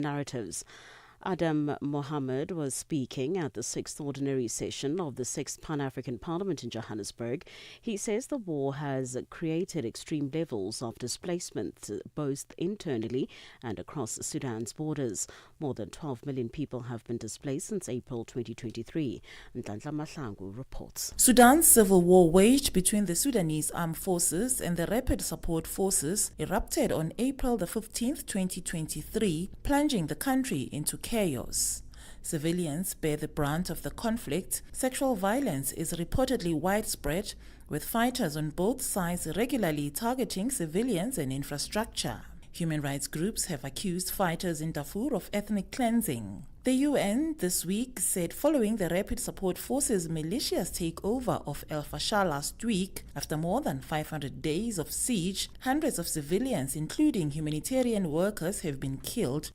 narratives. Adam Mohammed was speaking at the 6th ordinary session of the 6th Pan-African Parliament in Johannesburg. He says the war has created extreme levels of displacement, both internally and across Sudan's borders. More than 12 million people have been displaced since April 2023. Nhlanhla Mahlangu reports. Sudan's civil war waged between the Sudanese Armed Forces and the Rapid Support Forces erupted on April the 15th, 2023, plunging the country into chaos. Civilians bear the brunt of the conflict. Sexual violence is reportedly widespread, with fighters on both sides regularly targeting civilians and infrastructure. Human rights groups have accused fighters in Darfur of ethnic cleansing. The UN this week said following the Rapid Support Forces' militia's takeover of El Fasher last week, after more than 500 days of siege, hundreds of civilians, including humanitarian workers, have been killed.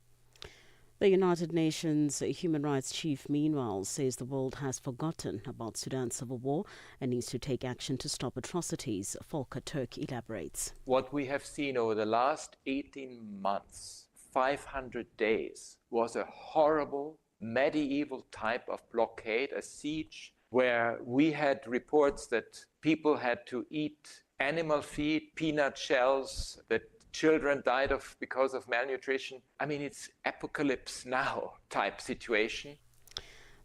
The United Nations Human Rights Chief, meanwhile, says the world has forgotten about Sudan's civil war and needs to take action to stop atrocities. Volker Turk elaborates. What we have seen over the last 18 months, 500 days, was a horrible medieval type of blockade, a siege, where we had reports that people had to eat animal feed, peanut shells, that children died because of malnutrition. I mean, it's apocalypse now type situation.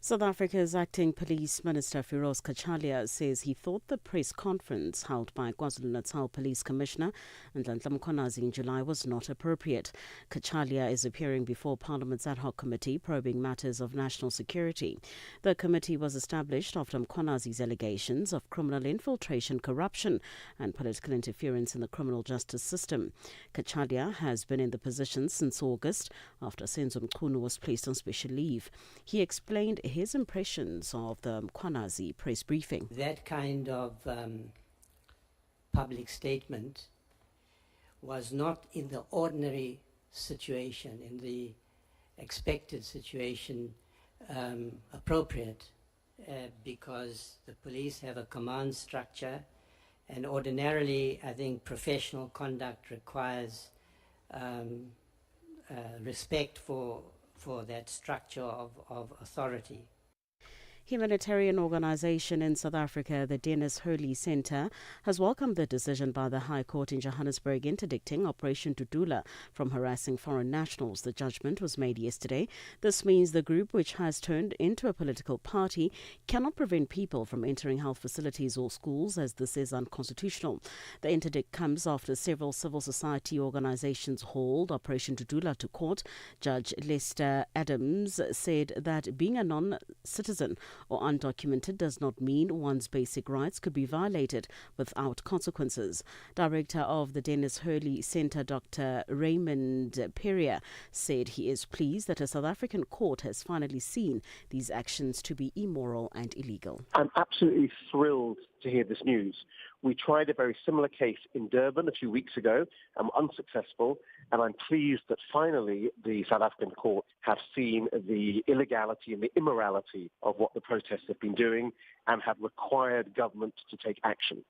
South Africa's acting police minister Firoz Kachalia says he thought the press conference held by KwaZulu-Natal Police Commissioner Nhlanhla Mkhwanazi in July was not appropriate. Kachalia is appearing before Parliament's ad hoc committee probing matters of national security. The committee was established after Mkhwanazi's allegations of criminal infiltration, corruption and political interference in the criminal justice system. Kachalia has been in the position since August after Senzo Mchunu was placed on special leave. He explained his impressions of the Mkhwanazi press briefing. That kind of public statement was not in the ordinary situation, in the expected situation, appropriate because the police have a command structure, and ordinarily I think professional conduct requires respect for that structure of authority. Humanitarian organization in South Africa, the Dennis Hurley Centre, has welcomed the decision by the High Court in Johannesburg interdicting Operation Dudula from harassing foreign nationals. The judgment was made yesterday. This means the group, which has turned into a political party, cannot prevent people from entering health facilities or schools, as this is unconstitutional. The interdict comes after several civil society organizations hauled Operation Dudula to court. Judge Lester Adams said that being a non-citizen or undocumented does not mean one's basic rights could be violated without consequences. Director of the Dennis Hurley Centre, Dr. Raymond Perrier, said he is pleased that a South African court has finally seen these actions to be immoral and illegal. I'm absolutely thrilled to hear this news. We tried a very similar case in Durban a few weeks ago and were unsuccessful, and I'm pleased that finally the South African court have seen the illegality and the immorality of what the protests have been doing and have required government to take action.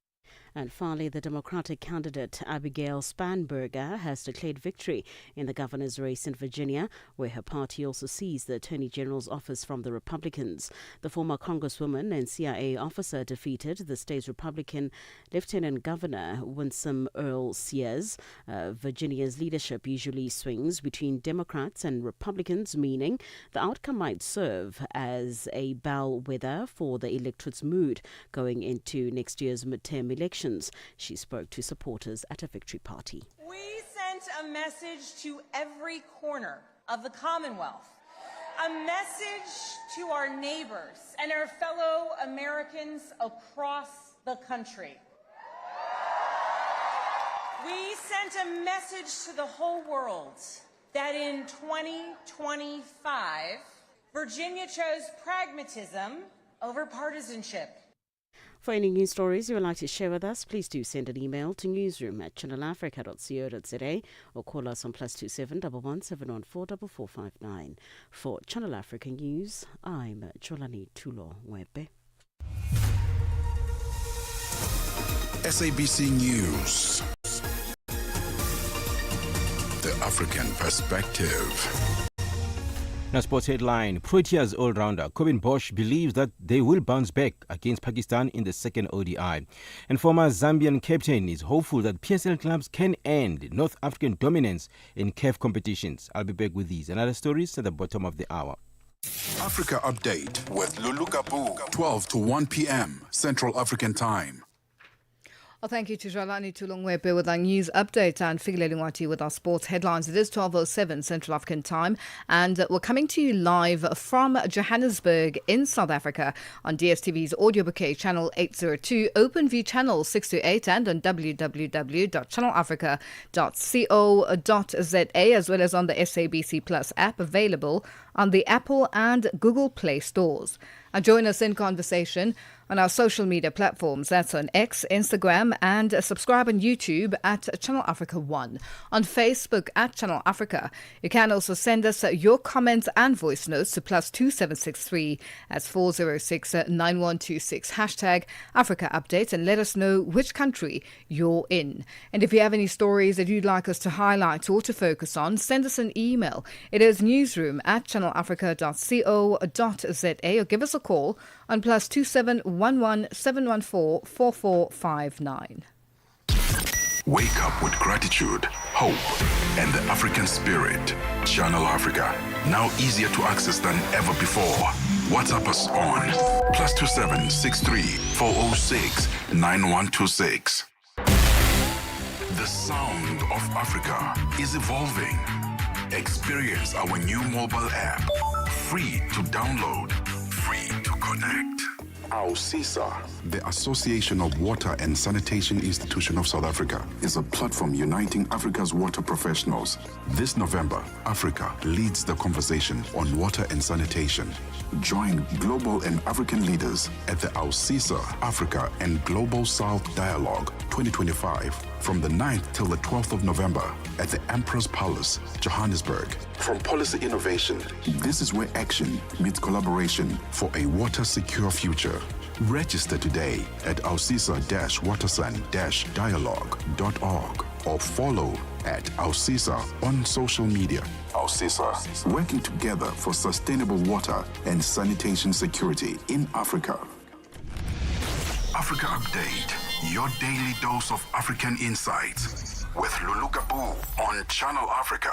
And finally, the Democratic candidate Abigail Spanberger has declared victory in the governor's race in Virginia, where her party also seized the Attorney General's office from the Republicans. The former Congresswoman and CIA officer defeated the state's Republican Lieutenant Governor Winsome Earl Sears. Virginia's leadership usually swings between Democrats and Republicans, meaning the outcome might serve as a bellwether for the electorate's mood going into next year's midterm elections. She spoke to supporters at a victory party. We sent a message to every corner of the Commonwealth, a message to our neighbors and our fellow Americans across the country. We sent a message to the whole world that in 2025, Virginia chose pragmatism over partisanship. For any news stories you would like to share with us, please do send an email to newsroom@channelafrica.co.za or call us on +27 11 714 4459. For Channel Africa News, I'm Cholani Tulo Webe. SABC News. The African Perspective. Now, sports headline, Proteas all-rounder Corbin Bosch believes that they will bounce back against Pakistan in the second ODI. And former Zambian captain is hopeful that PSL clubs can end North African dominance in CAF competitions. I'll be back with these and other stories at the bottom of the hour. Africa Update with Lulu Gaboo, 12 to 1 p.m. Central African Time. Well, thank you to Jalani Tulungwepe with our news update and Figile Lungwati with our sports headlines. It is 12:07 Central African Time, and we're coming to you live from Johannesburg in South Africa on DSTV's audio bouquet channel 802, OpenView channel 628, and on www.channelafrica.co.za, as well as on the SABC Plus app, available on the Apple and Google Play stores. Join us in conversation on our social media platforms. That's on X, Instagram, and subscribe on YouTube at Channel Africa 1. On Facebook at Channel Africa. You can also send us your comments and voice notes to +2763 at 406-9126. Hashtag Africa Update, and let us know which country you're in. And if you have any stories that you'd like us to highlight or to focus on, send us an email. It is newsroom@channelafrica.co.za, or give us a call on +2711 714 4459. Wake up with gratitude, hope, and the African spirit. Channel Africa, now easier to access than ever before. WhatsApp us on +2763 406 9126. The sound of Africa is evolving. Experience our new mobile app, free to download, free to connect. AUSISA, the Association of Water and Sanitation Institution of South Africa, is a platform uniting Africa's water professionals. This November, Africa leads the conversation on water and sanitation. Join global and African leaders at the AUSISA Africa and Global South Dialogue 2025 from the 9th till the 12th of November at the Emperor's Palace, Johannesburg. From policy innovation, this is where action meets collaboration for a water-secure future. Register today at ausisa-watersan-dialogue.org or follow at AUSISA on social media. AUSISA, working together for sustainable water and sanitation security in Africa. Africa Update, your daily dose of African insights with Lulu Gaboo on Channel Africa.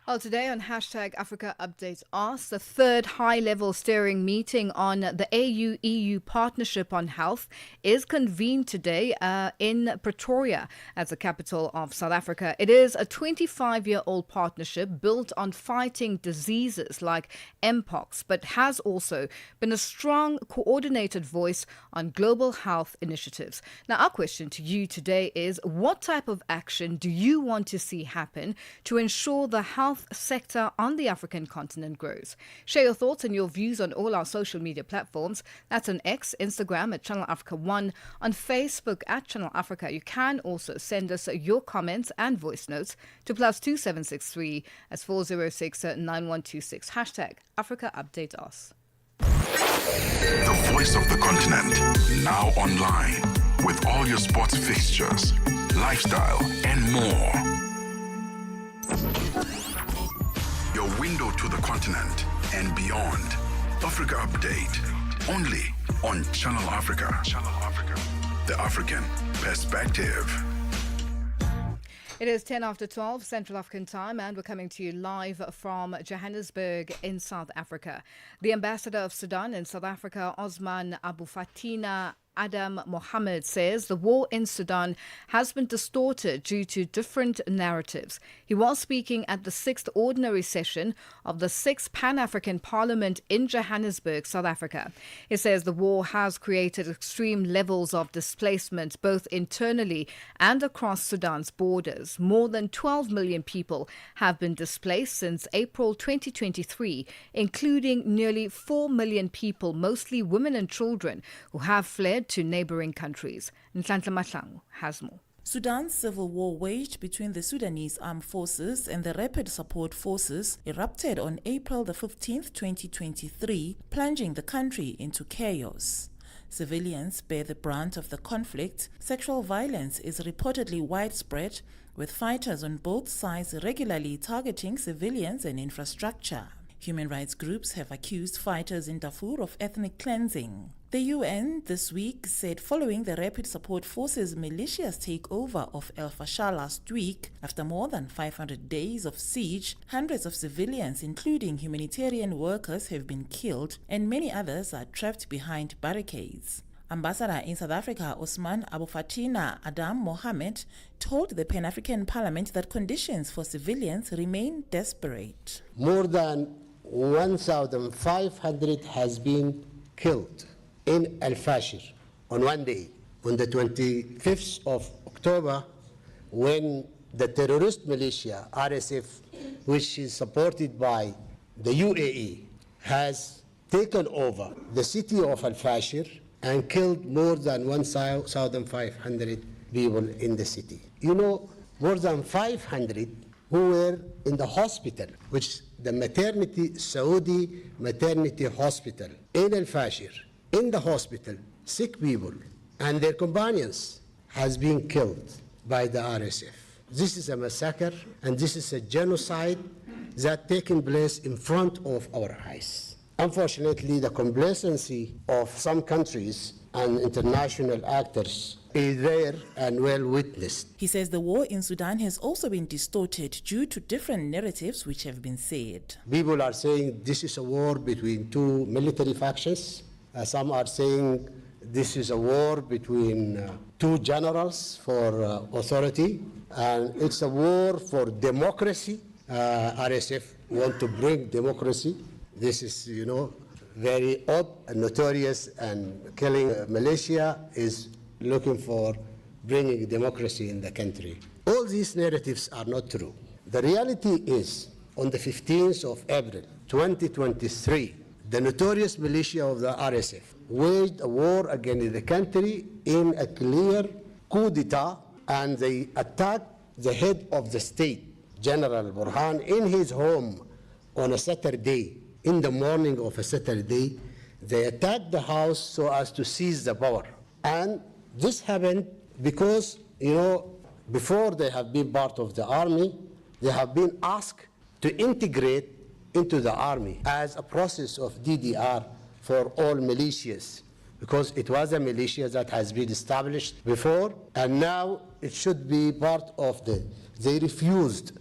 Well, today on Hashtag Africa Update Ask, the third high-level steering meeting on the AU-EU Partnership on Health is convened today in Pretoria, as the capital of South Africa. It is a 25-year-old partnership built on fighting diseases like Mpox, but has also been a strong, coordinated voice on global health initiatives. Now, our question to you today is, what type of action do you want to see happen to ensure the health sector on the African continent grows? Share your thoughts and your views on all our social media platforms. That's on X, Instagram at Channel Africa 1, on Facebook at Channel Africa. You can also send us your comments and voice notes to +2763 as 406 9126. Hashtag Africa Update Us. The voice of the continent, now online, with all your sports fixtures, lifestyle, and more. Your window to the continent and beyond. Africa Update, only on Channel Africa. Channel Africa. The African perspective. It is 10 after 12 Central African Time, and we're coming to you live from Johannesburg in South Africa. The ambassador of Sudan in South Africa, Osman Abu Fatina Adam Mohammed, says the war in Sudan has been distorted due to different narratives. He was speaking at the 6th ordinary session of the 6th Pan-African Parliament in Johannesburg, South Africa. He says the war has created extreme levels of displacement both internally and across Sudan's borders. More than 12 million people have been displaced since April 2023, including nearly 4 million people, mostly women and children, who have fled to neighboring countries. Nhlanhla Mahlangu has more. Sudan's civil war waged between the Sudanese armed forces and the Rapid Support Forces erupted on April the 15th, 2023, plunging the country into chaos. Civilians bear the brunt of the conflict. Sexual violence is reportedly widespread, with fighters on both sides regularly targeting civilians and infrastructure. Human rights groups have accused fighters in Darfur of ethnic cleansing. The UN this week said following the Rapid Support Forces militia's takeover of El Fasher last week, after more than 500 days of siege, hundreds of civilians, including humanitarian workers, have been killed and many others are trapped behind barricades. Ambassador in South Africa, Osman Abufatina Adam Mohammed, told the Pan-African Parliament that conditions for civilians remain desperate. More than 1,500 has been killed in El Fasher on one day, on the 25th of October, when the terrorist militia, RSF, which is supported by the UAE, has taken over the city of El Fasher and killed more than 1,500 people in the city. You know, more than 500 who were in the hospital, which the maternity, Saudi maternity hospital in El Fasher, in the hospital, sick people and their companions has been killed by the RSF. This is a massacre and this is a genocide that taken place in front of our eyes. Unfortunately, the complacency of some countries and international actors is there and well witnessed. He says the war in Sudan has also been distorted due to different narratives which have been said. People are saying this is a war between two military factions. Some are saying this is a war between two generals for authority, and it's a war for democracy. RSF want to bring democracy. This is, very odd and notorious, and killing militia is looking for bringing democracy in the country. All these narratives are not true. The reality is, on the 15th of April, 2023, the notorious militia of the RSF waged a war against the country in a clear coup d'etat, and they attacked the head of the state, General Burhan, in his home on a Saturday. In the morning of a Saturday, they attacked the house so as to seize the power. And this happened because, before they have been part of the army, they have been asked to integrate into the army as a process of DDR for all militias, because it was a militia that has been established before, and now it should be part of they refused.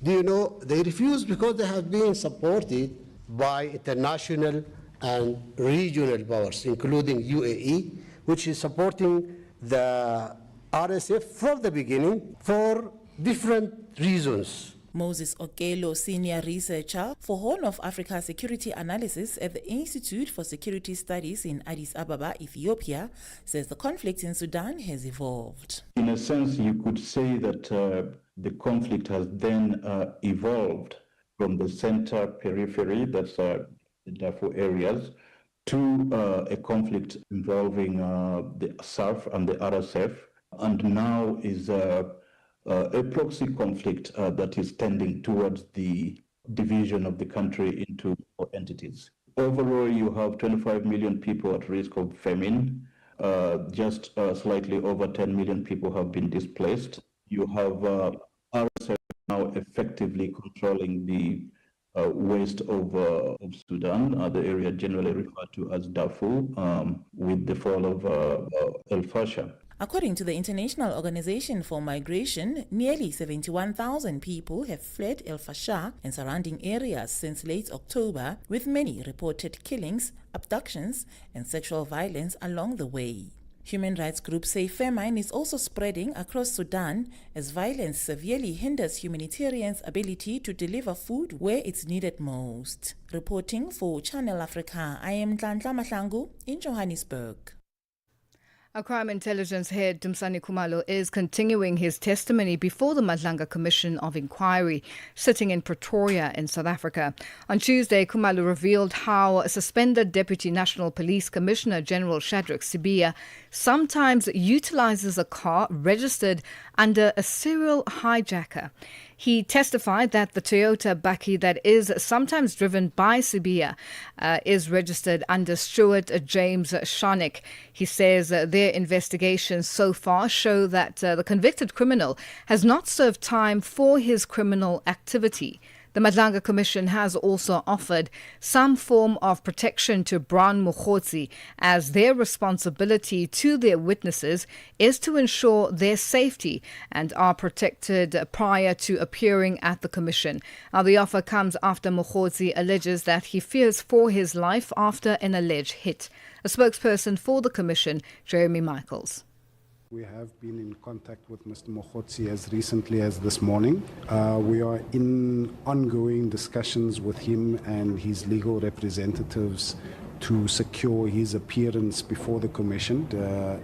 Do you know, they refused because they have been supported by international and regional powers, including UAE, which is supporting the RSF from the beginning for different reasons. Moses Okelo, senior researcher for Horn of Africa Security Analysis at the Institute for Security Studies in Addis Ababa, Ethiopia, says the conflict in Sudan has evolved. In a sense, you could say that the conflict has then evolved from the center periphery, that's the Darfur areas, to a conflict involving the SAF and the RSF, and now is a proxy conflict that is tending towards the division of the country into four entities. Overall, you have 25 million people at risk of famine. Just slightly over 10 million people have been displaced. You have RSF now effectively controlling the west of Sudan, the area generally referred to as Darfur, with the fall of El Fasher. According to the International Organization for Migration, nearly 71,000 people have fled El Fasher and surrounding areas since late October, with many reported killings, abductions, and sexual violence along the way. Human rights groups say famine is also spreading across Sudan as violence severely hinders humanitarians' ability to deliver food where it's needed most. Reporting for Channel Africa, I am Nhlanhla Mahlangu in Johannesburg. Our crime intelligence head, Dumsani Khumalo, is continuing his testimony before the Madlanga Commission of Inquiry, sitting in Pretoria in South Africa. On Tuesday, Khumalo revealed how suspended Deputy National Police Commissioner General Shadrack Sibiya sometimes utilizes a car registered under a serial hijacker. He testified that the Toyota Bakkie that is sometimes driven by Sibiya is registered under Stuart James Sharnick. He says their investigations so far show that the convicted criminal has not served time for his criminal activity. The Madlanga Commission has also offered some form of protection to Brown Mokgotsi, as their responsibility to their witnesses is to ensure their safety and are protected prior to appearing at the Commission. Now, the offer comes after Mokgotsi alleges that he fears for his life after an alleged hit. A spokesperson for the Commission, Jeremy Michaels. We have been in contact with Mr. Mokgotsi as recently as this morning. We are in ongoing discussions with him and his legal representatives to secure his appearance before the Commission.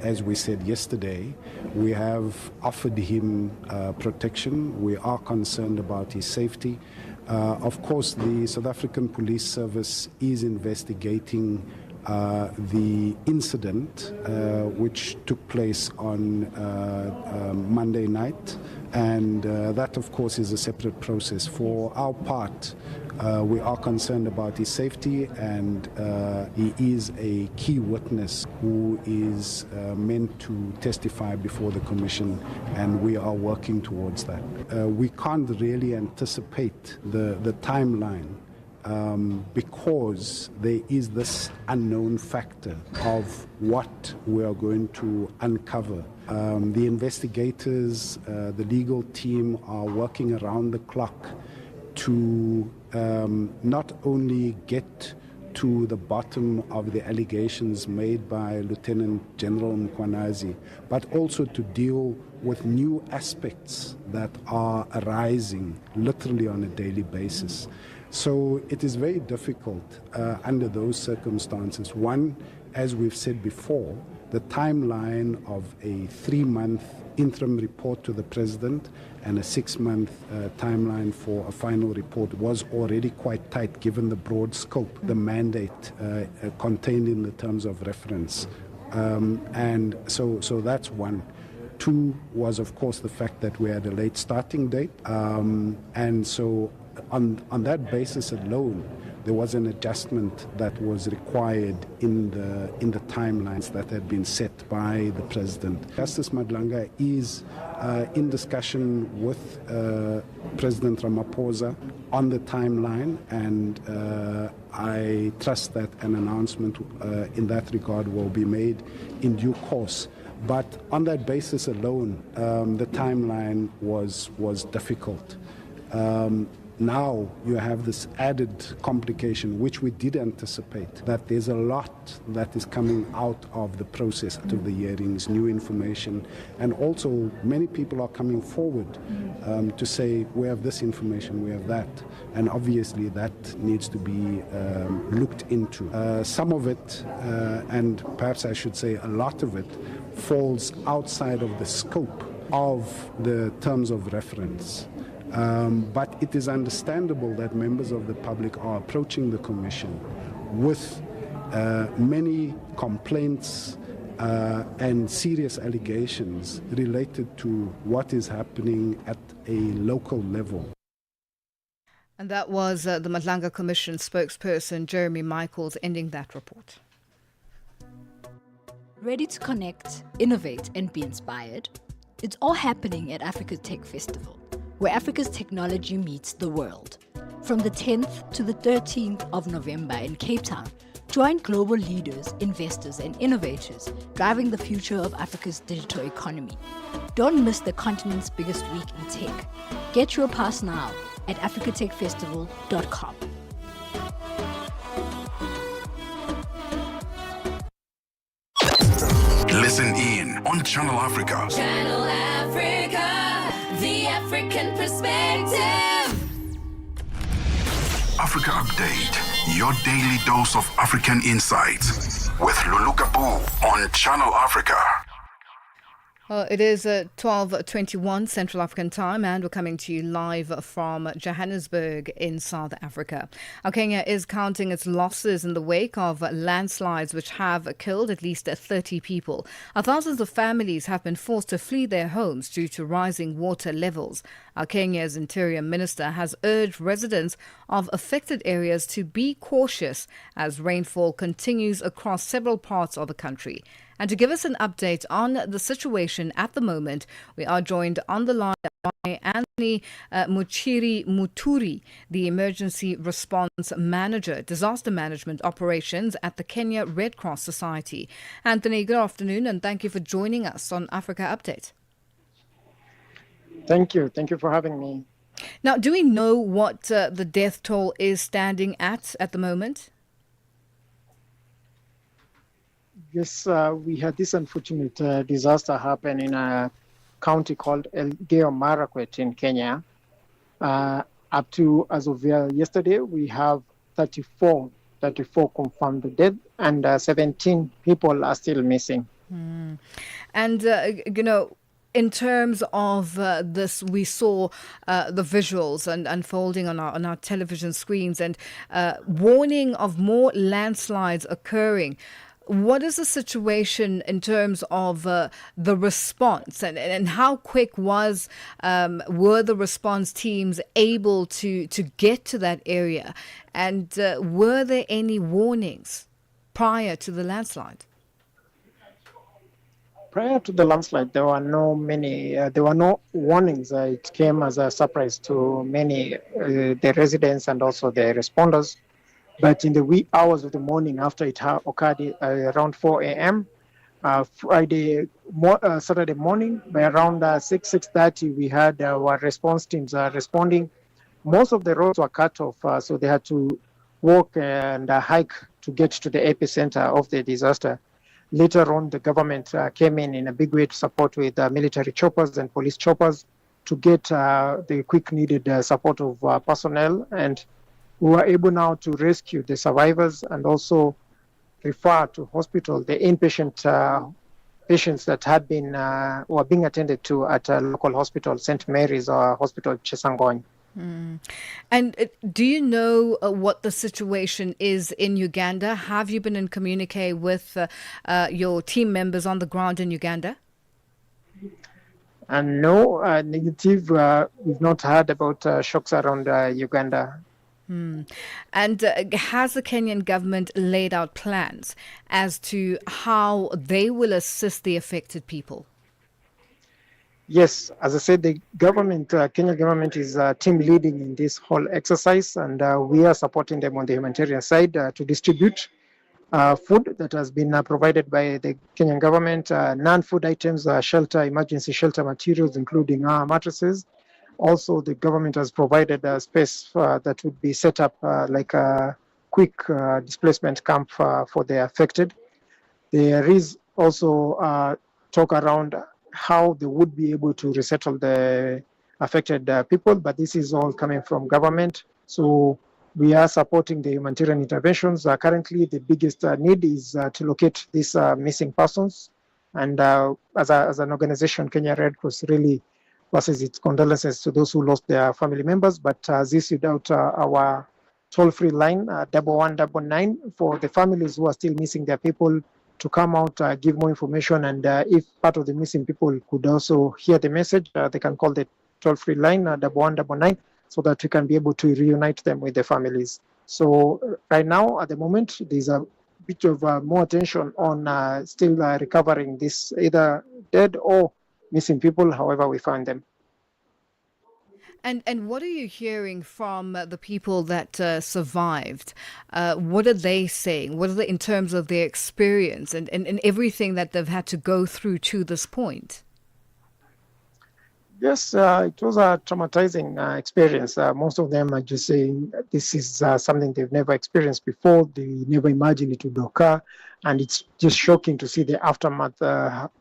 As we said yesterday, we have offered him protection. We are concerned about his safety. Of course, the South African Police Service is investigating the incident which took place on Monday night, and that of course is a separate process. For our part, we are concerned about his safety, and he is a key witness who is meant to testify before the Commission, and we are working towards that. We can't really anticipate the timeline because there is this unknown factor of what we are going to uncover. The investigators, the legal team are working around the clock to not only get to the bottom of the allegations made by Lieutenant General Mkhwanazi, but also to deal with new aspects that are arising literally on a daily basis. So it is very difficult under those circumstances. One, as we've said before, the timeline of a 3-month interim report to the President and a 6-month timeline for a final report was already quite tight given the broad scope, the mandate contained in the terms of reference. And so that's one. Two was, of course, the fact that we had a late starting date. And so on that basis alone, there was an adjustment that was required in the timelines that had been set by the President. Justice Madlanga is in discussion with President Ramaphosa on the timeline, and I trust that an announcement in that regard will be made in due course. But on that basis alone, the timeline was difficult. Now you have this added complication, which we did anticipate, that there's a lot that is coming out of the process, out of the hearings, new information, and also many people are coming forward to say, we have this information, we have that, and obviously that needs to be looked into. Some of it, and perhaps I should say a lot of it, falls outside of the scope of the terms of reference. But it is understandable that members of the public are approaching the Commission with many complaints and serious allegations related to what is happening at a local level. And that was the Madlanga Commission spokesperson, Jeremy Michaels, ending that report. Ready to connect, innovate, and be inspired? It's all happening at Africa Tech Festival, where Africa's technology meets the world. From the 10th to the 13th of November in Cape Town, join global leaders, investors, and innovators driving the future of Africa's digital economy. Don't miss the continent's biggest week in tech. Get your pass now at africatechfestival.com. Listen in on Channel Africa. Channel Africa, the African perspective. Africa Update, your daily dose of African insights with Lulu Gaboo on Channel Africa. It is 12:21 Central African time, and we're coming to you live from Johannesburg in South Africa. Now, Kenya is counting its losses in the wake of landslides which have killed at least 30 people. Thousands of families have been forced to flee their homes due to rising water levels. Kenya's Interior Minister has urged residents of affected areas to be cautious as rainfall continues across several parts of the country. And to give us an update on the situation at the moment, we are joined on the line by Anthony Muchiri Muturi, the Emergency Response Manager, Disaster Management Operations at the Kenya Red Cross Society. Anthony, good afternoon, and thank you for joining us on Africa Update. Thank you. Thank you for having me. Now, do we know what the death toll is standing at the moment? Yes, we had this unfortunate disaster happen in a county called Elgeyo Marakwet in Kenya. Up to, as of yesterday, we have 34 confirmed dead, and 17 people are still missing. And, in terms of this, we saw the visuals and unfolding on our television screens, and warning of more landslides occurring. What is the situation in terms of the response, and how quick were the response teams able to get to that area, and were there any warnings prior to the landslide? Prior to the landslide, there were no warnings. It came as a surprise to many, the residents and also the responders. But in the wee hours of the morning after it occurred around 4 a.m., Saturday morning, by around 6:30, we had our response teams responding. Most of the roads were cut off, so they had to walk and hike to get to the epicenter of the disaster. Later on, the government came in a big way to support with military choppers and police choppers to get the quick needed support of personnel, and we were able now to rescue the survivors and also refer to hospital the inpatient patients that had been were being attended to at a local hospital, St. Mary's Hospital, Chesangony. And do you know what the situation is in Uganda? Have you been in communique with your team members on the ground in Uganda? And no, negative. We've not heard about shocks around Uganda. And has the Kenyan government laid out plans as to how they will assist the affected people? Yes, as I said, the government, Kenyan government is team leading in this whole exercise, and we are supporting them on the humanitarian side to distribute food that has been provided by the Kenyan government, non-food items, shelter, emergency shelter materials, including mattresses. Also, the government has provided a space that would be set up like a quick displacement camp for the affected. There is also talk around how they would be able to resettle the affected people, but this is all coming from government. So we are supporting the humanitarian interventions. Currently, the biggest need is to locate these missing persons. And as an organization, Kenya Red Cross really passes its condolences to those who lost their family members, but this without our toll-free line, 1199, for the families who are still missing their people to come out, give more information, and if part of the missing people could also hear the message, they can call the toll-free line, 1199, so that we can be able to reunite them with the families. So right now, at the moment, there's a bit of more attention on still recovering this either dead or missing people, however we find them. And what are you hearing from the people that survived? What are they saying? What are they in terms of their experience and everything that they've had to go through to this point? Yes, it was a traumatizing experience. Most of them are just saying this is something they've never experienced before. They never imagined it would occur. And it's just shocking to see the aftermath,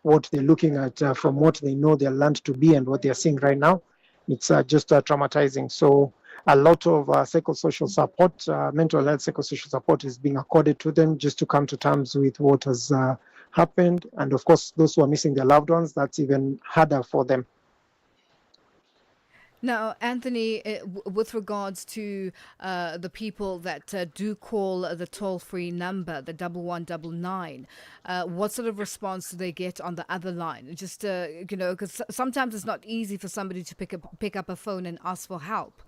what they're looking at from what they know their land to be and what they're seeing right now. It's just traumatizing. So a lot of psychosocial support, mental health psychosocial support is being accorded to them just to come to terms with what has happened. And of course, those who are missing their loved ones, that's even harder for them. Now, Anthony, with regards to the people that do call the toll-free number, the 1199, what sort of response do they get on the other line? Just, because sometimes it's not easy for somebody to pick up a phone and ask for help.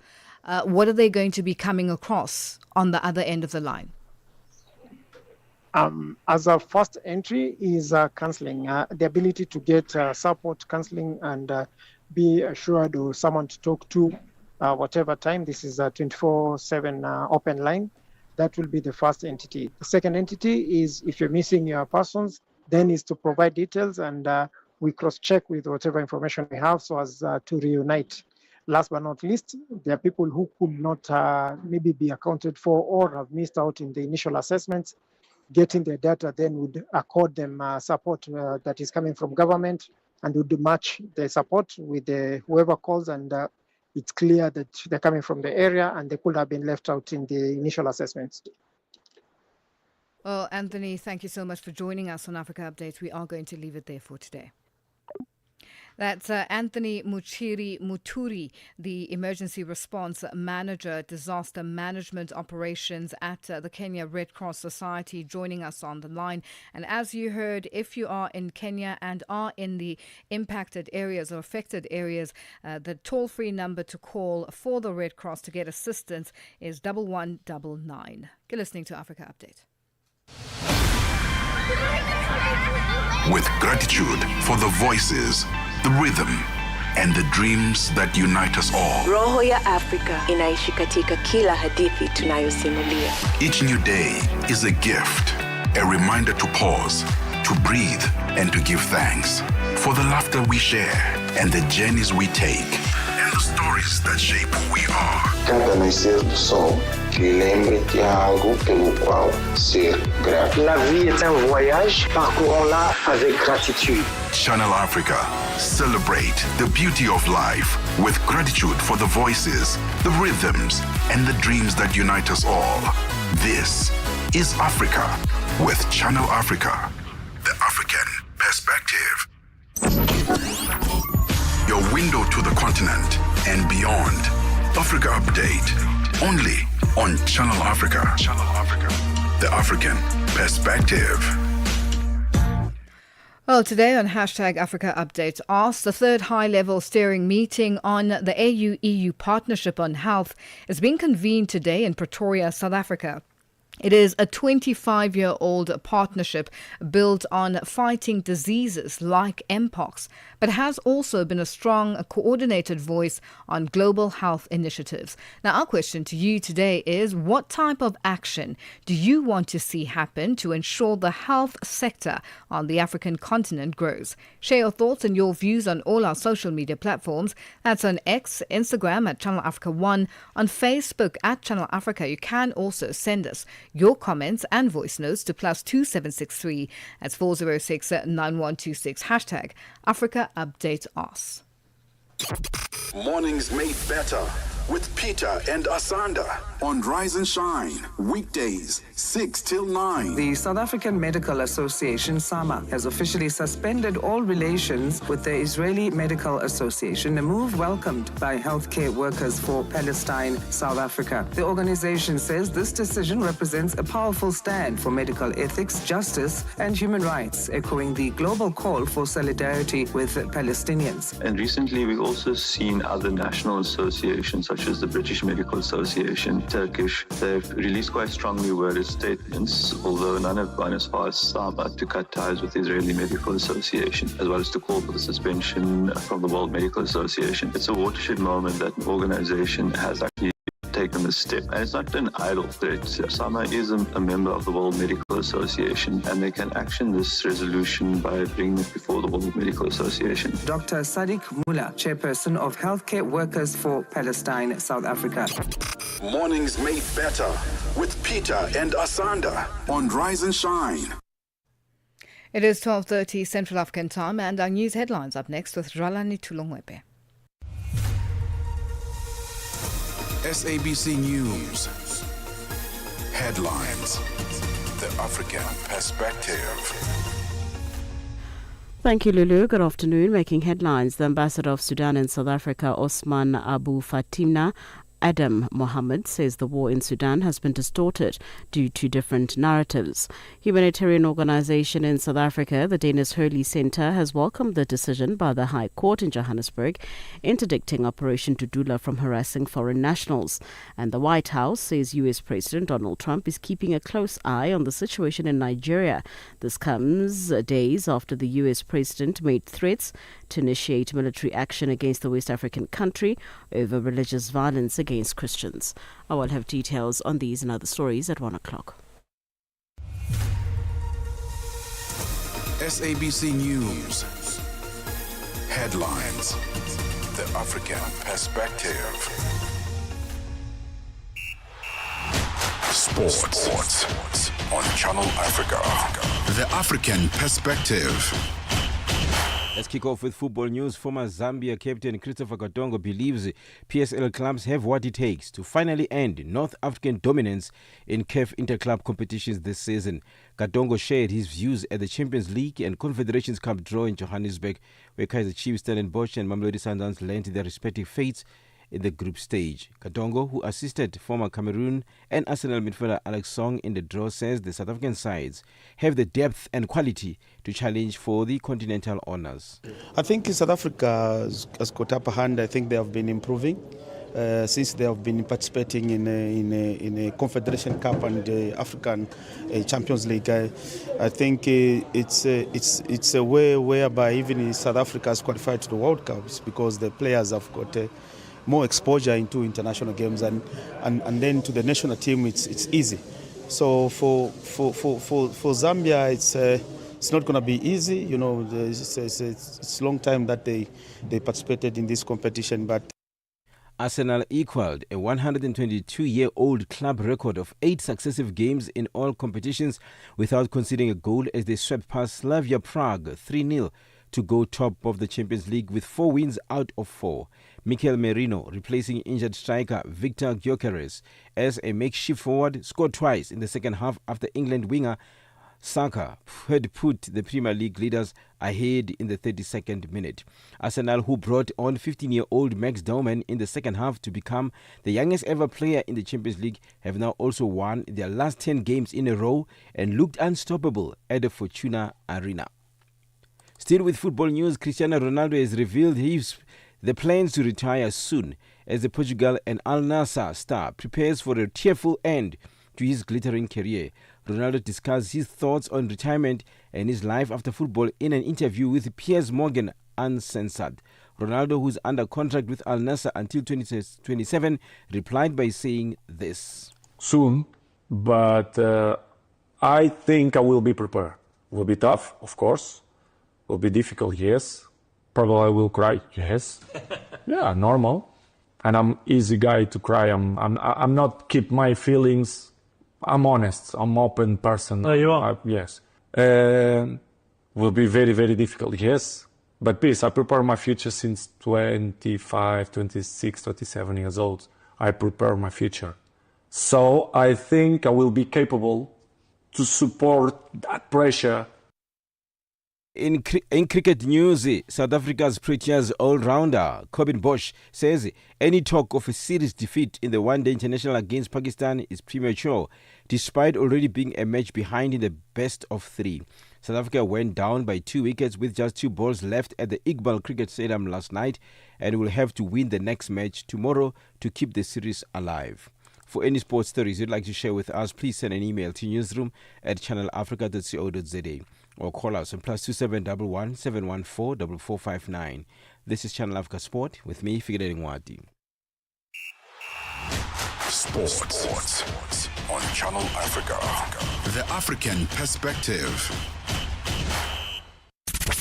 What are they going to be coming across on the other end of the line? As a first entry is counseling, the ability to get support, counseling, and be assured or someone to talk to whatever time. This is a 24/7 open line. That will be the first entity. The second entity is if you're missing your persons, then is to provide details, and we cross-check with whatever information we have so as to reunite. Last but not least, there are people who could not maybe be accounted for or have missed out in the initial assessments. Getting their data then would accord them support that is coming from government, and would match the support with whoever calls, and it's clear that they're coming from the area and they could have been left out in the initial assessments. Well, Anthony, thank you so much for joining us on Africa Updates. We are going to leave it there for today. That's Anthony Muturi, the Emergency Response Manager, Disaster Management Operations at the Kenya Red Cross Society, joining us on the line. And as you heard, if you are in Kenya and are in the impacted areas or affected areas, the toll-free number to call for the Red Cross to get assistance is 1199. You're listening to Africa Update. With gratitude for the voices, the rhythm, and the dreams that unite us all. Roho ya Afrika inaishi katika kila hadithi tunayosimulia. Each new day is a gift, a reminder to pause, to breathe, and to give thanks for the laughter we share and the journeys we take and the stories that shape who we are. Cada nascer do sol, lembre que há algo pelo qual ser grato. La vie est un voyage, parcourons-la avec gratitude. Channel Africa. Celebrate the beauty of life with gratitude for the voices, the rhythms, and the dreams that unite us all. This is Africa with Channel Africa, the African perspective. Your window to the continent and beyond. Africa Update, only on Channel Africa. Channel Africa, the African perspective. Well, today on Hashtag Africa Updates Ask, the third high-level steering meeting on the AU-EU Partnership on Health is being convened today in Pretoria, South Africa. It is a 25-year-old partnership built on fighting diseases like Mpox, but has also been a strong, coordinated voice on global health initiatives. Now, our question to you today is, what type of action do you want to see happen to ensure the health sector on the African continent grows? Share your thoughts and your views on all our social media platforms. That's on X, Instagram at Channel Africa 1, on Facebook at Channel Africa. You can also send us your comments and voice notes to +2763. That's 406-9126. Hashtag Africa Update Us. Mornings made better with Peter and Asanda on Rise and Shine, weekdays 6 till 9. The South African Medical Association, SAMA, has officially suspended all relations with the Israeli Medical Association, a move welcomed by healthcare workers for Palestine, South Africa. The organization says this decision represents a powerful stand for medical ethics, justice, and human rights, echoing the global call for solidarity with Palestinians. And recently, we've also seen other national associations, such as the British Medical Association, Turkish. They've released quite strongly worded statements, although none have gone as far as SAMA to cut ties with the Israeli Medical Association, as well as to call for the suspension from the World Medical Association. It's a watershed moment that an organization has actually taken this step. And it's not an idle threat. SAMA is a member of the World Medical Association, and they can action this resolution by bringing it before the World Medical Association. Dr. Sadiq Mula, chairperson of Healthcare Workers for Palestine, South Africa. Mornings made better with Peter and Asanda on Rise and Shine. It is 12:30 Central African Time, and our news headlines up next with Ralani Tulongwepe. SABC News. Headlines. The African perspective. Thank you, Lulu. Good afternoon. Making headlines, the ambassador of Sudan in South Africa, Osman Abu Fatimna Adam Mohammed, says the war in Sudan has been distorted due to different narratives. Humanitarian organization in South Africa, the Danish Hurley Center, has welcomed the decision by the High Court in Johannesburg interdicting Operation Dudula from harassing foreign nationals. And the White House says U.S. President Donald Trump is keeping a close eye on the situation in Nigeria. This comes days after the U.S. President made threats to initiate military action against the West African country over religious violence against Christians. I will have details on these and other stories at 1 o'clock. SABC News. Headlines. The African Perspective. Sports on Channel Africa. The African Perspective. Let's kick off with football news. Former Zambia captain Christopher Katongo believes PSL clubs have what it takes to finally end North African dominance in CAF interclub competitions this season. Katongo shared his views at the Champions League and Confederations Cup draw in Johannesburg, where Kaizer Chiefs, Stellenbosch and Mamelodi Sundowns learned their respective fates in the group stage. Katongo, who assisted former Cameroon and Arsenal midfielder Alex Song in the draw, says the South African sides have the depth and quality to challenge for the continental honours. I think South Africa has got upper hand. I think they have been improving since they have been participating in a Confederation Cup and African Champions League. I think it's a way whereby even South Africa has qualified to the World Cups because the players have got more exposure into international games and then to the national team it's easy. So for Zambia it's not going to be easy. You know, it's a long time that they participated in this competition, but Arsenal equaled a 122-year-old club record of 8 successive games in all competitions without conceding a goal as they swept past Slavia Prague 3-0 to go top of the Champions League with 4 wins out of 4. Mikel Merino, replacing injured striker Victor Gyökeres as a makeshift forward, scored twice in the second half after England winger Saka had put the Premier League leaders ahead in the 32nd minute. Arsenal, who brought on 15-year-old Max Dauman in the second half to become the youngest ever player in the Champions League, have now also won their last 10 games in a row and looked unstoppable at the Fortuna Arena. Still with football news, Cristiano Ronaldo has revealed the plans to retire soon as the Portugal and Al Nassr star prepares for a tearful end to his glittering career. Ronaldo discussed his thoughts on retirement and his life after football in an interview with Piers Morgan Uncensored. Ronaldo, who's under contract with Al Nassr until 2027, replied by saying this. Soon, but I think I will be prepared. It will be tough, of course. It will be difficult, yes. Probably I will cry, yes. Yeah, normal. And I'm easy guy to cry. I'm not keep my feelings. I'm honest. I'm open person. Oh, you are? Yes. Will be very, very difficult, yes. But please, I prepare my future since 25, 26, 27 years old. I prepare my future. So I think I will be capable to support that pressure. In cricket news, South Africa's Proteas all-rounder Corbin Bosch says any talk of a serious defeat in the one-day international against Pakistan is premature, despite already being a match behind in the best of 3. South Africa went down by 2 wickets with just 2 balls left at the Iqbal Cricket Stadium last night and will have to win the next match tomorrow to keep the series alive. For any sports stories you'd like to share with us, please send an email to newsroom@channelafrica.co.za or call us on +2711 714 4459. This is Channel Africa Sport with me, Figure Ngwati. Sports on Channel Africa. The African Perspective.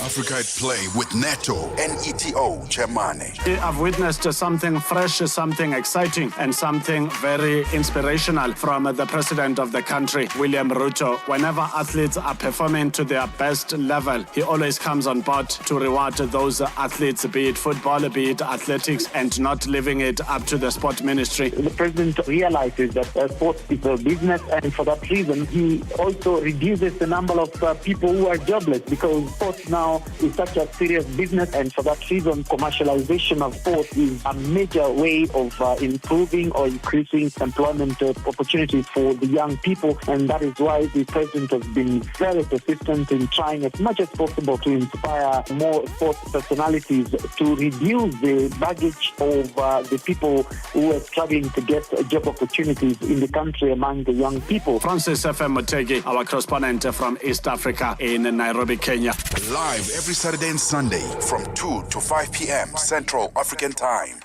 Africa at Play with Neto and ETO Germany. I've witnessed something fresh, something exciting, and something very inspirational from the president of the country, William Ruto. Whenever athletes are performing to their best level, he always comes on board to reward those athletes, be it football, be it athletics, and not leaving it up to the sport ministry. The president realizes that sports is a business, and for that reason, he also reduces the number of people who are jobless, because sports now is such a serious business, and for that reason, commercialization of sports is a major way of improving or increasing employment opportunities for the young people, and that is why the president has been very persistent in trying as much as possible to inspire more sports personalities to reduce the baggage of the people who are struggling to get job opportunities in the country among the young people. Francis F. Motegi, our correspondent from East Africa in Nairobi, Kenya. Live live every Saturday and Sunday from 2 to 5 p.m. Central African Time.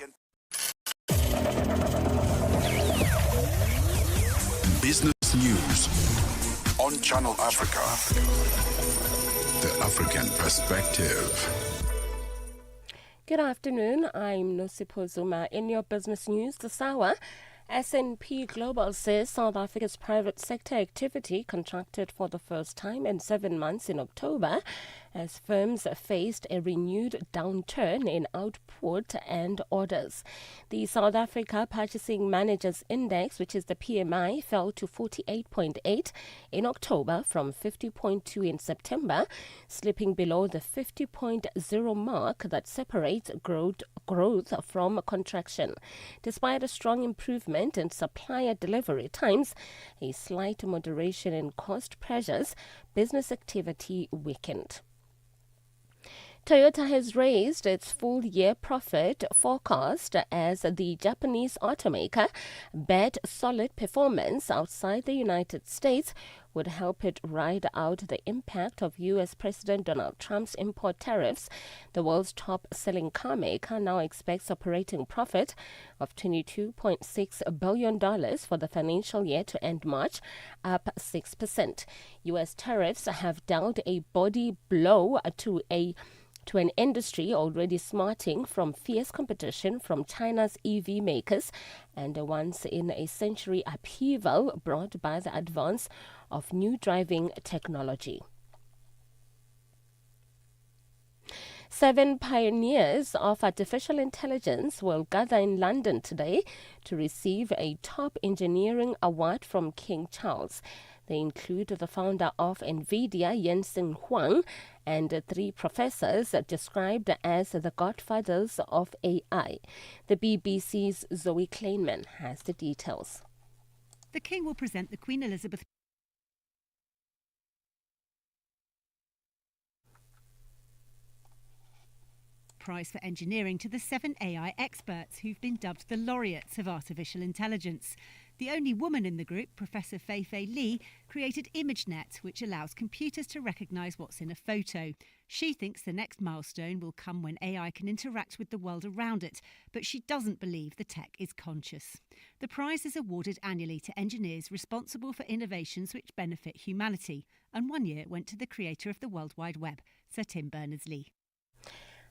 Business News on Channel Africa. The African Perspective. Good afternoon, I'm Nosipho Zuma. In your business news this hour, S&P Global says South Africa's private sector activity contracted for the first time in 7 months in October as firms faced a renewed downturn in output and orders. The South Africa Purchasing Managers Index, which is the PMI, fell to 48.8 in October from 50.2 in September, slipping below the 50.0 mark that separates growth from contraction. Despite a strong improvement in supplier delivery times, a slight moderation in cost pressures, business activity weakened. Toyota has raised its full-year profit forecast as the Japanese automaker bet solid performance outside the United States would help it ride out the impact of U.S. President Donald Trump's import tariffs. The world's top-selling car maker now expects operating profit of $22.6 billion for the financial year to end March, up 6%. U.S. tariffs have dealt a body blow to an industry already smarting from fierce competition from China's EV makers and a once-in-a-century upheaval brought by the advance of new driving technology. 7 pioneers of artificial intelligence will gather in London today to receive a top engineering award from King Charles. They include the founder of NVIDIA, Jensen Huang, and 3 professors described as the godfathers of AI. The BBC's Zoe Kleinman has the details. The King will present the Queen Elizabeth Prize for Engineering to the 7 AI experts who've been dubbed the laureates of artificial intelligence. The only woman in the group, Professor Fei-Fei Li, created ImageNet, which allows computers to recognise what's in a photo. She thinks the next milestone will come when AI can interact with the world around it, but she doesn't believe the tech is conscious. The prize is awarded annually to engineers responsible for innovations which benefit humanity, and 1 year went to the creator of the World Wide Web, Sir Tim Berners-Lee.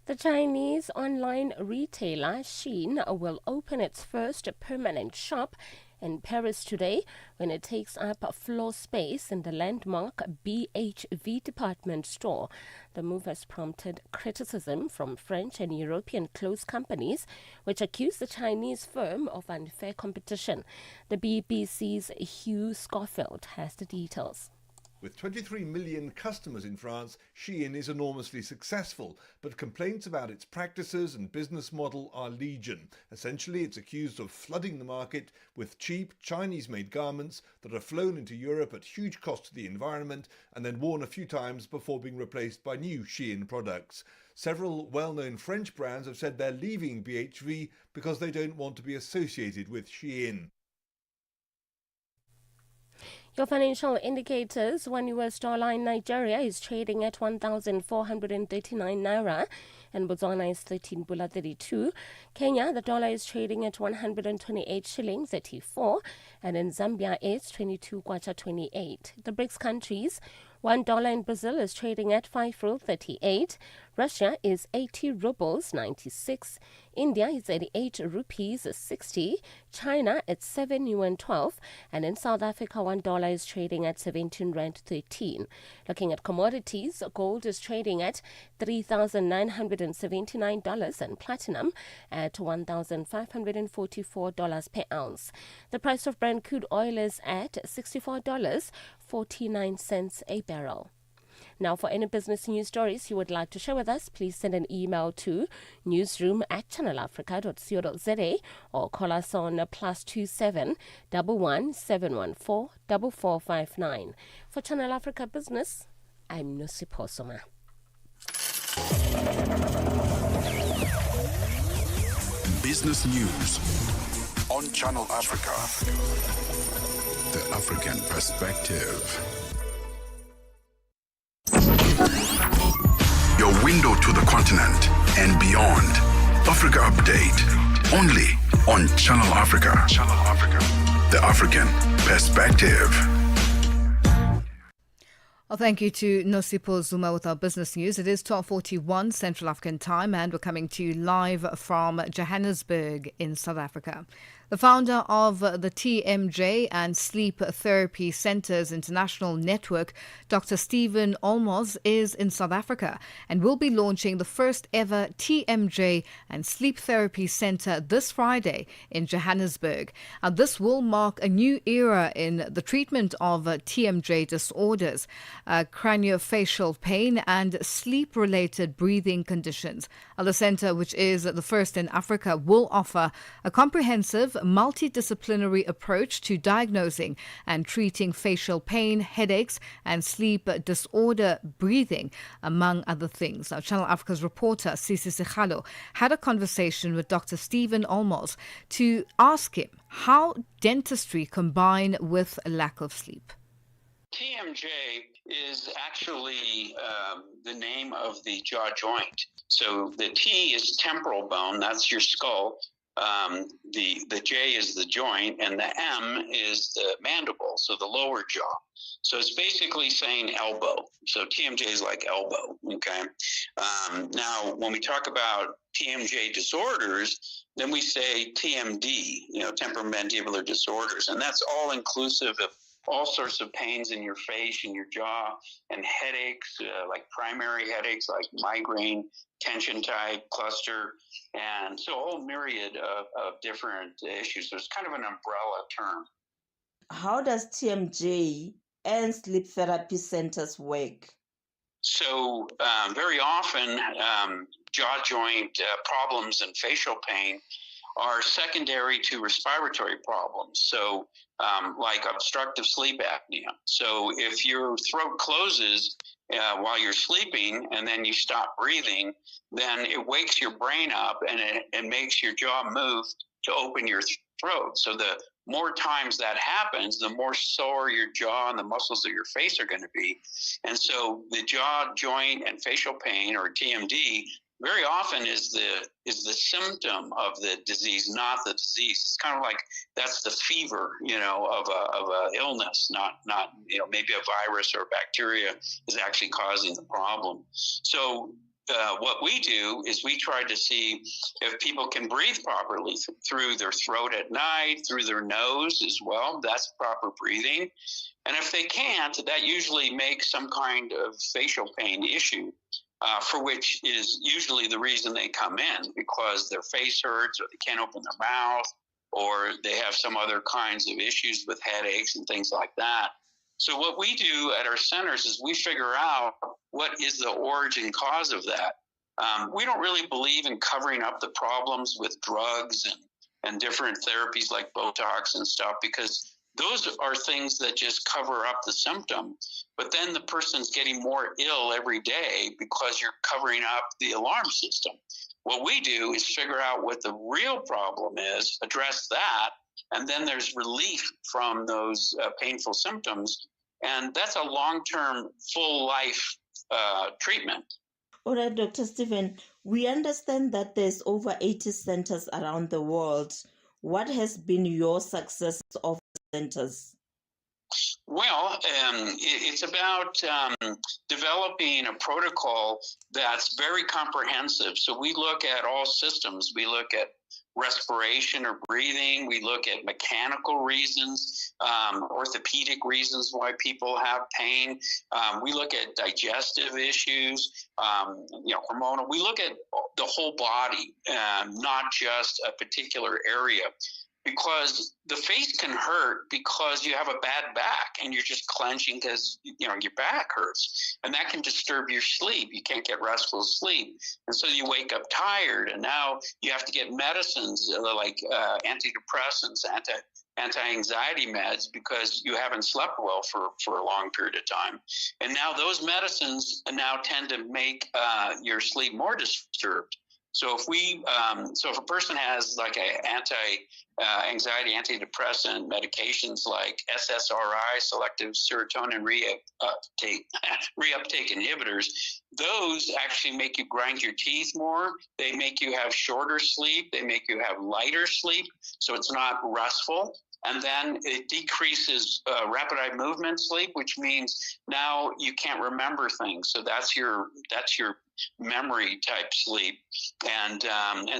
The Chinese online retailer Shein will open its first permanent shop in Paris today when it takes up floor space in the landmark BHV department store. The move has prompted criticism from French and European clothes companies, which accuse the Chinese firm of unfair competition. The BBC's Hugh Schofield has the details. With 23 million customers in France, Shein is enormously successful, but complaints about its practices and business model are legion. Essentially, it's accused of flooding the market with cheap Chinese-made garments that are flown into Europe at huge cost to the environment and then worn a few times before being replaced by new Shein products. Several well-known French brands have said they're leaving BHV because they don't want to be associated with Shein. Your financial indicators: one US dollar in Nigeria is trading at 1,439 naira, and Botswana is 13 Bula 32. Kenya, the dollar is trading at 128 shillings 34, and in Zambia it's 22 kwacha 28. The BRICS countries: $1 in Brazil is trading at 5 rupee 38. Russia is 80 rubles 96. India is 88 rupees 60. China at 7 yuan 12. And in South Africa, $1 is trading at 17 rand 13. Looking at commodities, gold is trading at $3,979 and platinum at $1,544 per ounce. The price of Brent crude oil is at $64.49 a barrel. Now, for any business news stories you would like to share with us, please send an email to newsroom@channelafrica.co.za or call us on +27 11 714 4459. For Channel Africa Business, I'm Nosipho Zuma. Business News on Channel Africa. The African Perspective. window to the continent and beyond. Africa Update, only on Channel Africa. Channel Africa. The African perspective. Well, thank you to Nosipo Zuma with our business news. It is 12:41 Central African time, and we're coming to you live from Johannesburg in South Africa. The founder of the TMJ and Sleep Therapy Centers International Network, Dr. Stephen Olmos, is in South Africa and will be launching the first ever TMJ and Sleep Therapy Center this Friday in Johannesburg. And this will mark a new era in the treatment of TMJ disorders, craniofacial pain and sleep-related breathing conditions. The center, which is the first in Africa, will offer a comprehensive multidisciplinary approach to diagnosing and treating facial pain, headaches, and sleep disorder breathing, among other things. Now, Channel Africa's reporter, Sisi Sikhalo, had a conversation with Dr. Stephen Olmos to ask him how dentistry combine with a lack of sleep. TMJ is actually the name of the jaw joint. So the T is temporal bone, that's your skull. The J is the joint, and the M is the mandible, so the lower jaw. So it's basically saying elbow. So TMJ is like elbow, okay? Now, when we talk about TMJ disorders, then we say TMD, temporomandibular disorders, and that's all inclusive of all sorts of pains in your face and your jaw, and headaches, like primary headaches, like migraine, tension type, cluster, and so a whole myriad of different issues. So it's kind of an umbrella term. How does TMJ and sleep therapy centers work? So very often, jaw joint problems and facial pain are secondary to respiratory problems. So like obstructive sleep apnea. So if your throat closes while you're sleeping and then you stop breathing, then it wakes your brain up and it makes your jaw move to open your throat. So the more times that happens, the more sore your jaw and the muscles of your face are going to be. And so the jaw joint and facial pain, or TMD, very often is the symptom of the disease, not the disease. It's kind of like that's the fever, of a illness, not maybe a virus or bacteria is actually causing the problem. So what we do is we try to see if people can breathe properly through their throat at night, through their nose as well. That's proper breathing. And if they can't, that usually makes some kind of facial pain issue. For which is usually the reason they come in, because their face hurts or they can't open their mouth or they have some other kinds of issues with headaches and things like that. So what we do at our centers is we figure out what is the origin cause of that. We don't really believe in covering up the problems with drugs and different therapies like Botox and stuff, because those are things that just cover up the symptom. But then the person's getting more ill every day because you're covering up the alarm system. What we do is figure out what the real problem is, address that, and then there's relief from those painful symptoms. And that's a long-term, full-life treatment. All right, Dr. Stephen, we understand that there's over 80 centers around the world. What has been your success of centers? Well, it's about developing a protocol that's very comprehensive. So we look at all systems. We look at respiration or breathing. We look at mechanical reasons, orthopedic reasons why people have pain. We look at digestive issues, hormonal. We look at the whole body, not just a particular area. Because the face can hurt because you have a bad back and you're just clenching because your back hurts, and that can disturb your sleep. You can't get restful sleep, and so you wake up tired, and now you have to get medicines like antidepressants, anti-anxiety meds, because you haven't slept well for a long period of time. And now those medicines now tend to make your sleep more disturbed. So if a person has like a anxiety antidepressant medications like SSRI, selective serotonin reuptake inhibitors, those actually make you grind your teeth more. They make you have shorter sleep. They make you have lighter sleep, so it's not restful. And then it decreases rapid eye movement sleep, which means now you can't remember things. So that's your memory type sleep, and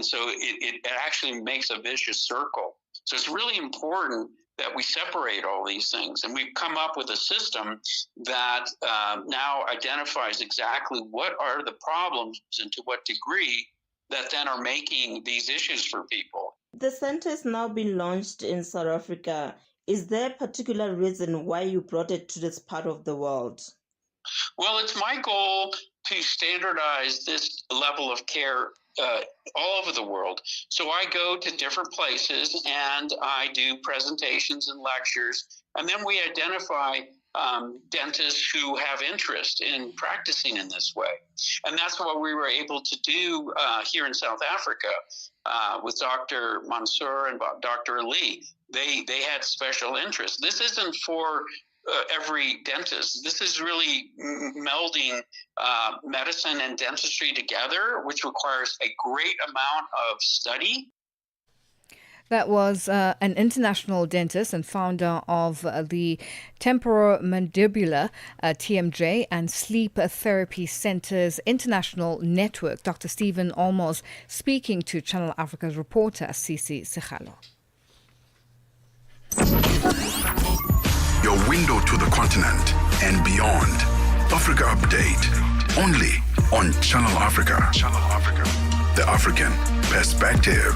so it actually makes a vicious circle. So it's really important that we separate all these things, and we've come up with a system that now identifies exactly what are the problems and to what degree that then are making these issues for people. The center has now been launched in South Africa. Is there a particular reason why you brought it to this part of the world? Well, it's my goal to standardize this level of care all over the world. So I go to different places and I do presentations and lectures, and then we identify dentists who have interest in practicing in this way. And that's what we were able to do here in South Africa with Dr. Mansour and Dr. Ali. They had special interest. This isn't for every dentist. This is really melding medicine and dentistry together, which requires a great amount of study. That was an international dentist and founder of the Temporomandibular TMJ and Sleep Therapy Centers International Network, Dr. Stephen Olmos, speaking to Channel Africa's reporter, Sisi Sechalo. Your window to the continent and beyond. Africa Update, only on Channel Africa. Channel Africa. The African Perspective.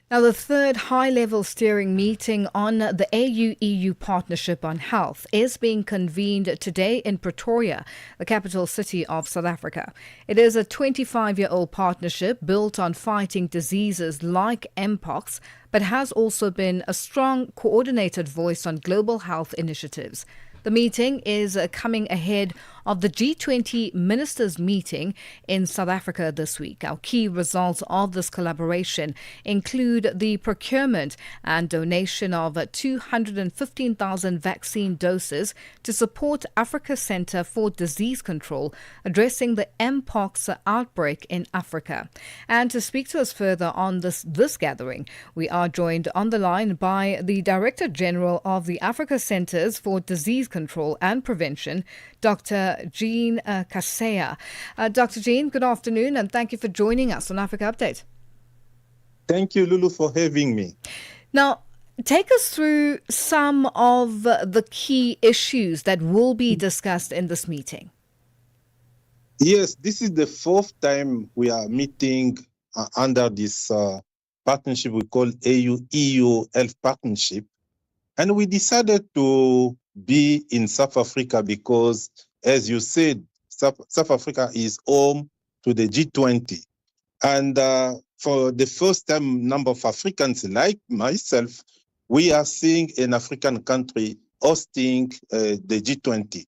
Now, the third high-level steering meeting on the AU-EU Partnership on Health is being convened today in Pretoria, the capital city of South Africa. It is a 25-year-old partnership built on fighting diseases like Mpox, but has also been a strong coordinated voice on global health initiatives. The meeting is coming ahead of the G20 ministers meeting in South Africa this week. Our key results of this collaboration include the procurement and donation of 215,000 vaccine doses to support Africa Centre for Disease Control, addressing the Mpox outbreak in Africa. And to speak to us further on this gathering, we are joined on the line by the Director General of the Africa Centres for Disease Control and Prevention, Dr. Jean Kaseya. Dr. Jean, good afternoon, and thank you for joining us on Africa Update. Thank you, Lulu, for having me. Now, take us through some of the key issues that will be discussed in this meeting. Yes, this is the fourth time we are meeting under this partnership we call AU-EU Health Partnership. And we decided to be in South Africa because, as you said, South Africa is home to the G20. And for the first time, number of Africans like myself, we are seeing an African country hosting the G20.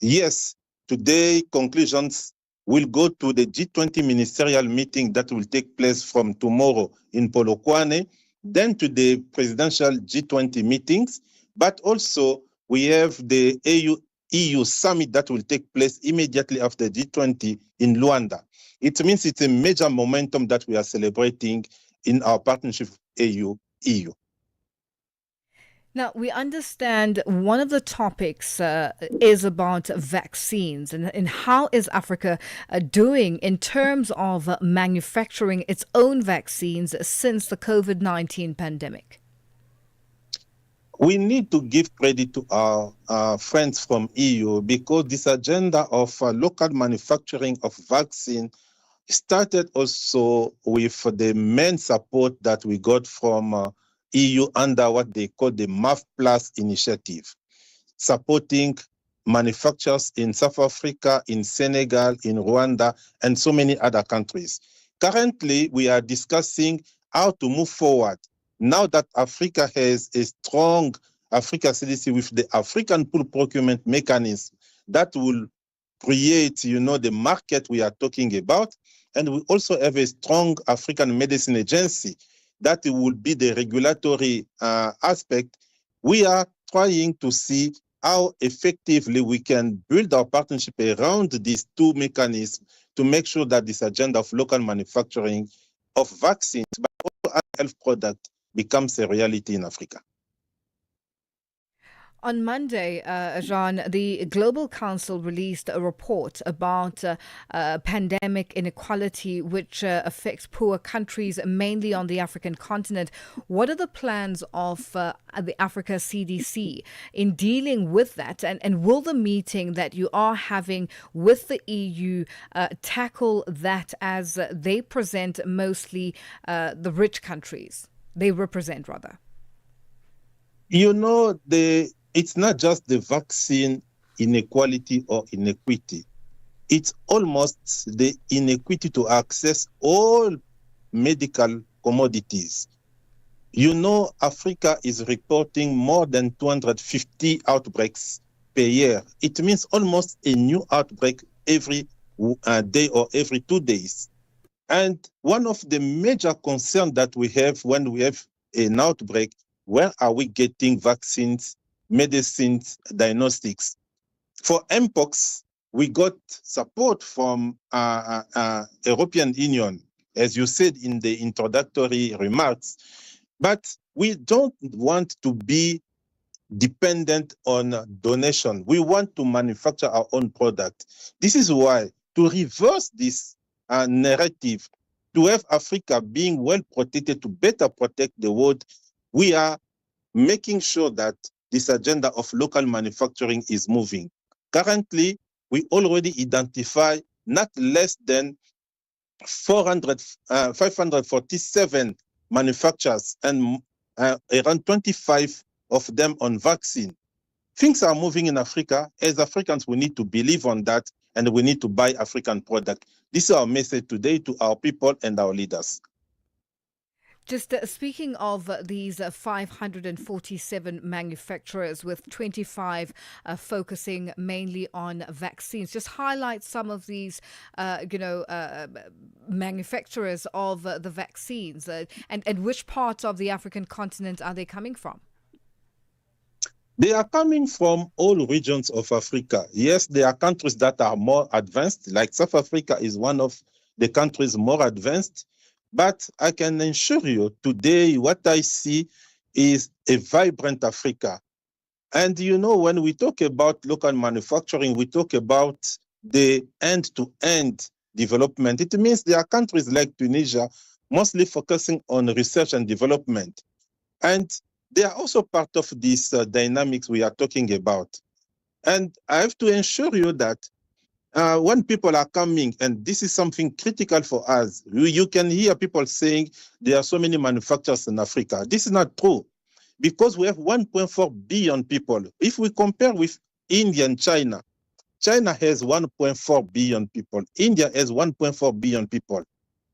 Yes, today conclusions will go to the G20 ministerial meeting that will take place from tomorrow in Polokwane, then to the presidential G20 meetings, but also we have the AU-EU summit that will take place immediately after G20 in Luanda. It means it's a major momentum that we are celebrating in our partnership with AU-EU. Now, we understand one of the topics is about vaccines and how is Africa doing in terms of manufacturing its own vaccines since the COVID-19 pandemic? We need to give credit to our friends from EU because this agenda of local manufacturing of vaccine started also with the main support that we got from EU under what they call the MAF Plus initiative, supporting manufacturers in South Africa, in Senegal, in Rwanda, and so many other countries. Currently, we are discussing how to move forward. Now that Africa has a strong Africa CDC with the African pool procurement mechanism that will create, the market we are talking about. And we also have a strong African Medicine Agency that will be the regulatory aspect. We are trying to see how effectively we can build our partnership around these two mechanisms to make sure that this agenda of local manufacturing of vaccines, but also health products, becomes a reality in Africa. On Monday, Jean, the Global Council released a report about pandemic inequality, which affects poor countries, mainly on the African continent. What are the plans of the Africa CDC in dealing with that? And will the meeting that you are having with the EU tackle that, as they present mostly the rich countries? They represent, rather. It's not just the vaccine inequality or inequity. It's almost the inequity to access all medical commodities. Africa is reporting more than 250 outbreaks per year. It means almost a new outbreak every day or every 2 days. And one of the major concerns that we have when we have an outbreak, where are we getting vaccines, medicines, diagnostics? For Mpox, we got support from European Union, as you said in the introductory remarks, but we don't want to be dependent on donation. We want to manufacture our own product. This is why, to reverse this narrative, to have Africa being well protected, to better protect the world, we are making sure that this agenda of local manufacturing is moving. Currently, we already identify not less than 547 manufacturers and around 25 of them on vaccine. Things are moving in Africa. As Africans, we need to believe on that, and we need to buy African product. This is our message today to our people and our leaders. Just speaking of these 547 manufacturers, with 25 focusing mainly on vaccines, just highlight some of these, manufacturers of the vaccines, and which parts of the African continent are they coming from? They are coming from all regions of Africa. Yes, there are countries that are more advanced, like South Africa is one of the countries more advanced. But I can assure you today, what I see is a vibrant Africa. And when we talk about local manufacturing, we talk about the end-to-end development. It means there are countries like Tunisia mostly focusing on research and development. And they are also part of these dynamics we are talking about. And I have to assure you that when people are coming, and this is something critical for us, you can hear people saying there are so many manufacturers in Africa. This is not true, because we have 1.4 billion people. If we compare with India and China, China has 1.4 billion people. India has 1.4 billion people.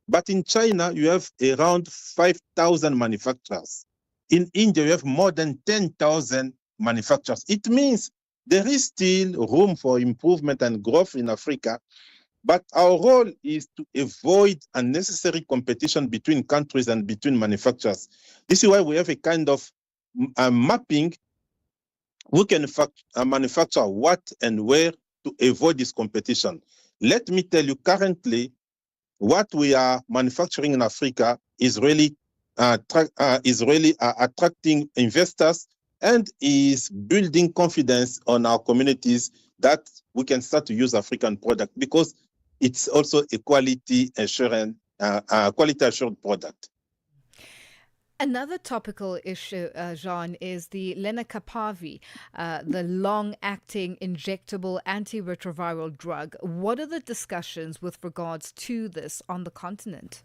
But in China, you have around 5,000 manufacturers. In India, you have more than 10,000 manufacturers. It means there is still room for improvement and growth in Africa, but our role is to avoid unnecessary competition between countries and between manufacturers. This is why we have a kind of mapping. We can manufacture what and where to avoid this competition. Let me tell you, currently, what we are manufacturing in Africa is really attracting investors and is building confidence on our communities that we can start to use African product, because it's also a quality assured product. Another topical issue, Jean, is the lenacapavir, the long-acting injectable antiretroviral drug. What are the discussions with regards to this on the continent?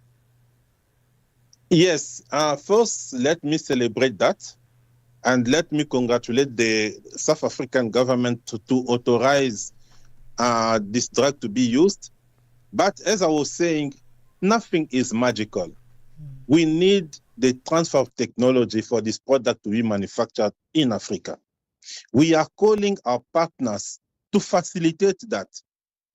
Yes, first let me celebrate that. And let me congratulate the South African government to authorize this drug to be used. But as I was saying, nothing is magical. We need the transfer of technology for this product to be manufactured in Africa. We are calling our partners to facilitate that.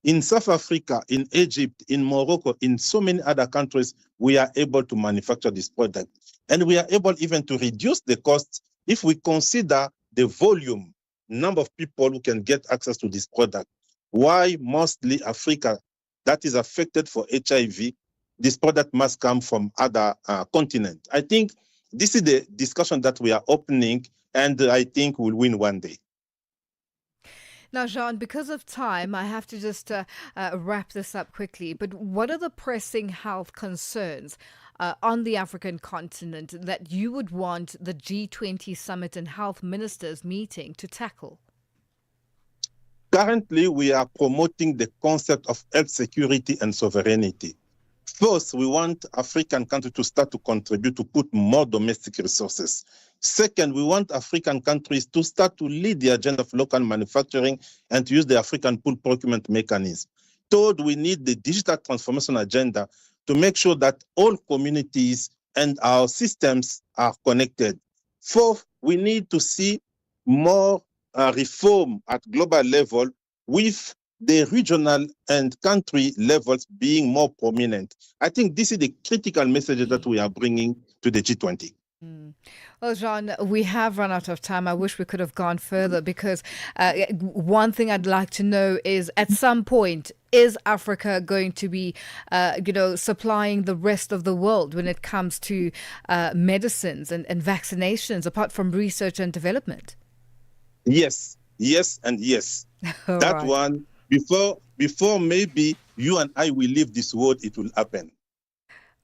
In South Africa, in Egypt, in Morocco, in so many other countries, we are able to manufacture this product. And we are able even to reduce the costs if we consider the volume, number of people who can get access to this product. Why mostly Africa that is affected for HIV, this product must come from other continents. I think this is the discussion that we are opening, and I think we'll win one day. Now, Jean, because of time, I have to just wrap this up quickly. But what are the pressing health concerns on the African continent that you would want the G20 summit and health ministers meeting to tackle? Currently, we are promoting the concept of health security and sovereignty. First, we want African countries to start to contribute to put more domestic resources. Second, we want African countries to start to lead the agenda of local manufacturing and to use the African pool procurement mechanism. Third, we need the digital transformation agenda to make sure that all communities and our systems are connected. Fourth, we need to see more reform at global level with the regional and country levels being more prominent. I think this is the critical message that we are bringing to the G20. Well, Jean, we have run out of time. I wish we could have gone further because one thing I'd like to know is at some point, is Africa going to be, supplying the rest of the world when it comes to medicines and vaccinations, apart from research and development? Yes, and yes. That right. One, before maybe you and I will leave this world, it will happen.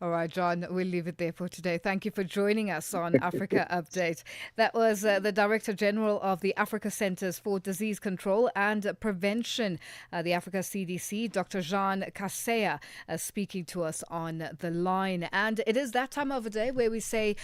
All right, John, we'll leave it there for today. Thank you for joining us on Africa Update. That was the Director General of the Africa Centers for Disease Control and Prevention, the Africa CDC, Dr. Jean Kaseya, speaking to us on the line. And it is that time of the day where we say,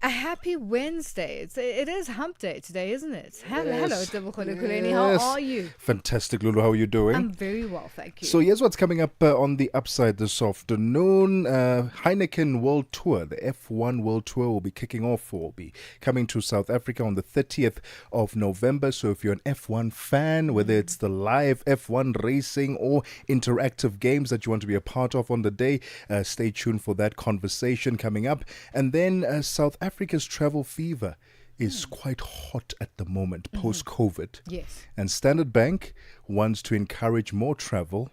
a happy Wednesday. It is hump day today, isn't it? Hello, Tebokhole Kuleni. How are you? Fantastic, Lulu. How are you doing? I'm very well, thank you. So here's what's coming up on the upside this afternoon. Heineken World Tour, the F1 World Tour will be kicking off, will be coming to South Africa on the 30th of November. So if you're an F1 fan, whether it's the live F1 racing or interactive games that you want to be a part of on the day, stay tuned for that conversation coming up. And then South Africa's travel fever is quite hot at the moment, post-COVID. Yes. And Standard Bank wants to encourage more travel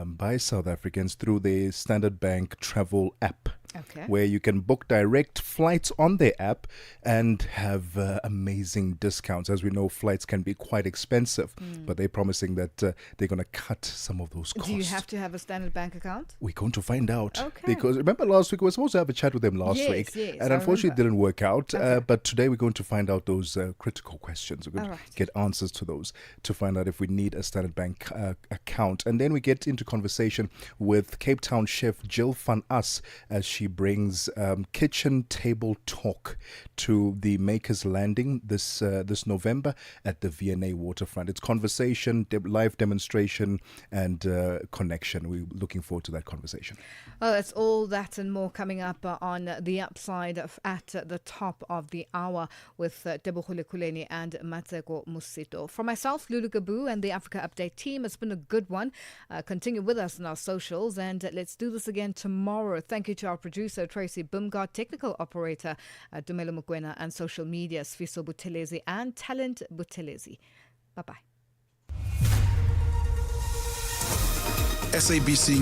by South Africans through the Standard Bank travel app. Okay. Where you can book direct flights on their app and have amazing discounts. As we know, flights can be quite expensive, but they're promising that they're going to cut some of those costs. Do you have to have a Standard Bank account? We're going to find out. Okay. Because remember last week, we were supposed to have a chat with them last week. Yes, and unfortunately, it didn't work out. Okay. But today, we're going to find out those critical questions. We're going to get answers to those to find out if we need a Standard Bank account. And then we get into conversation with Cape Town chef Jill van As as she brings kitchen table talk to the Makers Landing this November at the V&A waterfront. It's conversation, live demonstration, and connection. We're looking forward to that conversation. Well, it's all that and more coming up on the upside at the top of the hour with Tebokhole Kuleni and Matseko Musito. From myself, Lulu Gaboo, and the Africa Update team, it's been a good one. Continue with us on our socials, and let's do this again tomorrow. Thank you to our producer, Tracy Bumgard, technical operator, Dumelo Mukwena, and social media, Sfiso Buthelezi and Talent Buthelezi. Bye-bye. SABC